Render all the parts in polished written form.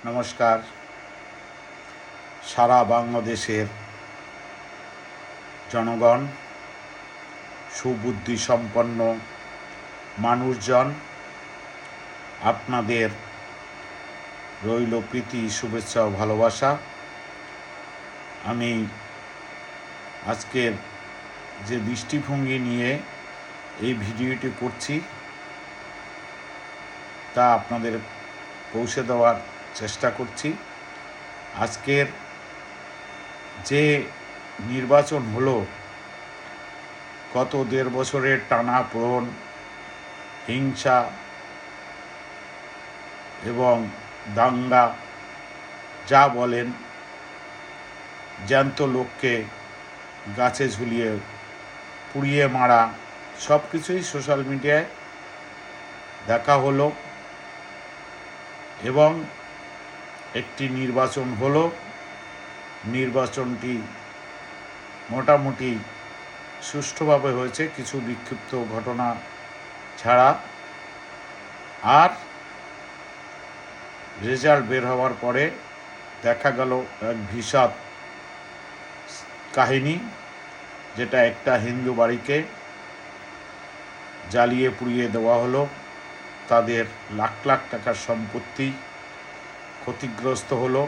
নমস্কার। সারা বাংলাদেশের জনগণ, সুবুদ্ধি সম্পন্ন মানুষজন, আপনাদের রইল প্রীতি, শুভেচ্ছা ও ভালোবাসা। আমি আজকের যে দৃষ্টিভঙ্গি নিয়ে এই ভিডিওটি করছি তা আপনাদের পৌঁছে দেওয়ার চেষ্টা করছি। আজকের যে নির্বাচন হলো, গত 1.5 বছরের টানাপোড়েন, হিংসা এবং দাঙ্গা, যা বলেন, জ্যান্ত লোককে গাছে ঝুলিয়ে পুড়িয়ে মারা, সব কিছুই সোশ্যাল মিডিয়ায় দেখা হলো এবং একটি নির্বাচন হলো। নির্বাচনটি মোটামুটি সুষ্ঠুভাবে হয়েছে, কিছু বিক্ষিপ্ত ঘটনা ছাড়া। আর রেজাল্ট বের হওয়ার পরে দেখা গেল এক ভীষণ কাহিনী, যেটা একটা হিন্দু বাড়িকে জ্বালিয়ে পুড়িয়ে দেওয়া হলো। তাদের লাখ লাখ টাকার সম্পত্তি ক্ষতিগ্রস্ত হলো।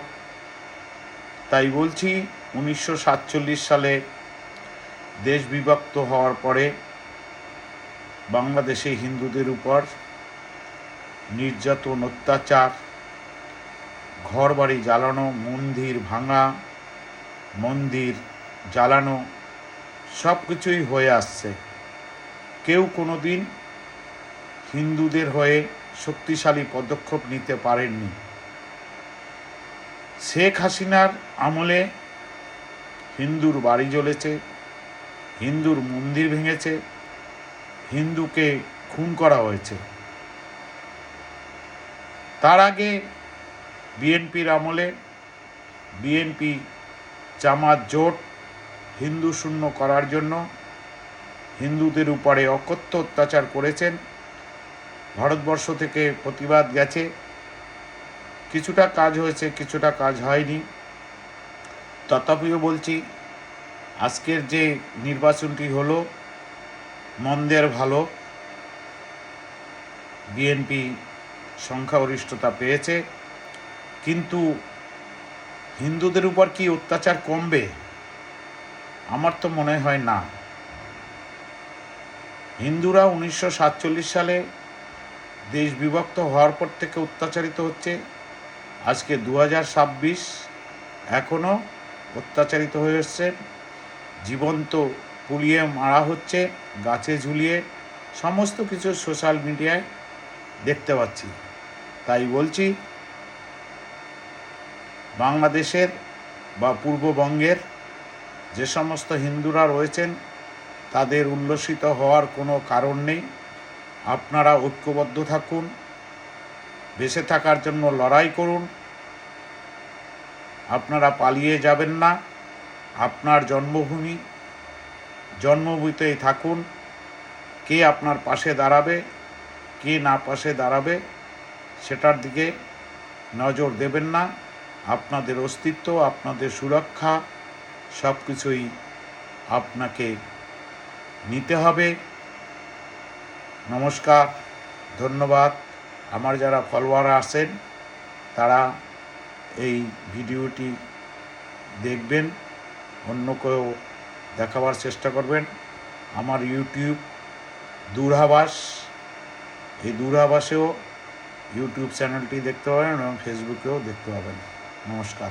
তাই বলছি, 1947 সালে দেশ বিভক্ত হওয়ার পরে বাংলাদেশে হিন্দুদের উপর নির্যাতন, অত্যাচার, ঘরবাড়ি জ্বালানো, মন্দির ভাঙা, মন্দির জ্বালানো, সব কিছুই হয়ে আসছে। কেউ কোনো দিন হিন্দুদের হয়ে শক্তিশালী পদক্ষেপ নিতে পারেননি। শেখ হাসিনার আমলে হিন্দুর বাড়ি জ্বলেছে, হিন্দুর মন্দির ভেঙেছে, হিন্দুকে খুন করা হয়েছে। তার আগে বিএনপির আমলে বিএনপি জামাত জোট হিন্দু শূন্য করার জন্য হিন্দুদের উপরে অকথ্য অত্যাচার করেছেন। ভারতবর্ষ থেকে প্রতিবাদ গেছে, কিছুটা কাজ হয়েছে, কিছুটা কাজ হয়নি। তথাপিও বলছি, আজকের যে নির্বাচনটি হলো মন্দের ভালো, বিএনপি সংখ্যাগরিষ্ঠতা পেয়েছে, কিন্তু হিন্দুদের উপর কি অত্যাচার কমবে? আমার তো মনে হয় না। হিন্দুরা 1947 সালে দেশ বিভক্ত হওয়ার পর থেকে অত্যাচারিত হচ্ছে। আজকে 2026, এখনও অত্যাচারিত হয়ে এসছে। জীবন্ত পুড়িয়ে মারা হচ্ছে, গাছে ঝুলিয়ে, সমস্ত কিছু সোশ্যাল মিডিয়ায় দেখতে পাচ্ছি। তাই বলছি, বাংলাদেশের বা পূর্ববঙ্গের যে সমস্ত হিন্দুরা রয়েছেন তাদের উল্লসিত হওয়ার কোনো কারণ নেই। আপনারা ঐক্যবদ্ধ থাকুন, বেঁচে থাকার জন্য লড়াই করুন। আপনারা পালিয়ে যাবেন না। আপনার জন্মভূমিতেই থাকুন। কে আপনার পাশে দাঁড়াবে, কে না পাশে দাঁড়াবে, সেটার দিকে নজর দেবেন না। আপনাদের অস্তিত্ব, আপনাদের সুরক্ষা, সব কিছুই আপনাকে নিতে হবে। নমস্কার, ধন্যবাদ। আমার যারা ফলোয়ার আছেন তারা এই ভিডিওটি দেখবেন, অন্যকেও দেখাবার চেষ্টা করবেন। আমার ইউটিউব দূরাভাস, এই দূরাভাসেও ইউটিউব চ্যানেলটি দেখতে পাবেন এবং ফেসবুকেও দেখতে পাবেন। নমস্কার।